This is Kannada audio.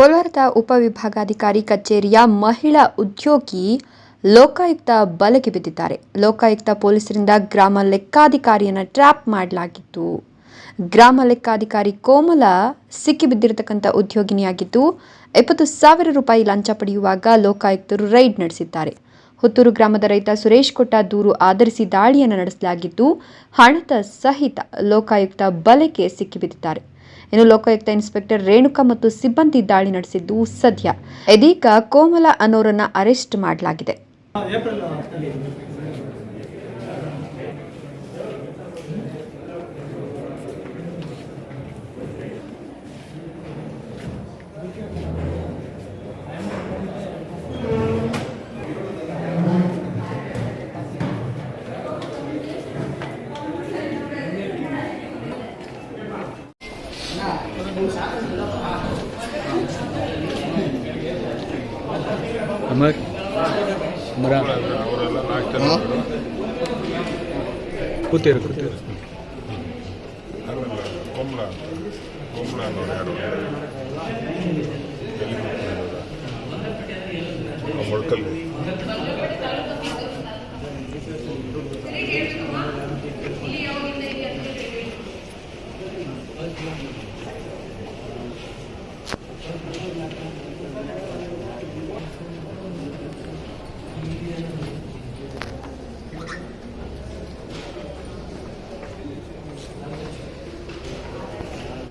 ಕೋಲಾರದ ಉಪವಿಭಾಗಾಧಿಕಾರಿ ಕಚೇರಿಯ ಮಹಿಳಾ ಉದ್ಯೋಗಿ ಲೋಕಾಯುಕ್ತ ಬಲೆಗೆ ಬಿದ್ದಿದ್ದಾರೆ. ಲೋಕಾಯುಕ್ತ ಪೊಲೀಸರಿಂದ ಗ್ರಾಮ ಲೆಕ್ಕಾಧಿಕಾರಿಯನ್ನು ಟ್ರ್ಯಾಪ್ ಮಾಡಲಾಗಿತ್ತು. ಗ್ರಾಮ ಲೆಕ್ಕಾಧಿಕಾರಿ ಕೋಮಲ ಸಿಕ್ಕಿಬಿದ್ದಿರತಕ್ಕಂಥ ಉದ್ಯೋಗಿನಿಯಾಗಿದ್ದು 20,000 ರೂಪಾಯಿ ಲಂಚ ಪಡೆಯುವಾಗ ಲೋಕಾಯುಕ್ತರು ರೈಡ್ ನಡೆಸಿದ್ದಾರೆ. ಹುತ್ತೂರು ಗ್ರಾಮದ ರೈತ ಸುರೇಶ್ ಕೊಟ್ಟ ದೂರು ಆಧರಿಸಿ ದಾಳಿಯನ್ನು ನಡೆಸಲಾಗಿದ್ದು, ಹಣದ ಸಹಿತ ಲೋಕಾಯುಕ್ತ ಬಲೆಗೆ ಸಿಕ್ಕಿಬಿದ್ದಿದ್ದಾರೆ. ಇನ್ನು ಲೋಕಾಯುಕ್ತ ಇನ್ಸ್ಪೆಕ್ಟರ್ ರೇಣುಕಾ ಮತ್ತು ಸಿಬ್ಬಂದಿ ದಾಳಿ ನಡೆಸಿದ್ದು ಸದ್ಯ. ಇದೀಗ ಕೋಮಲ ಅನ್ನೋರನ್ನ ಅರೆಸ್ಟ್ ಮಾಡಲಾಗಿದೆ. अमर मरा ಕೂತಿರು ಕೋಮಲ ಯಾರು ಮೊಳಕಲ್ಲಿ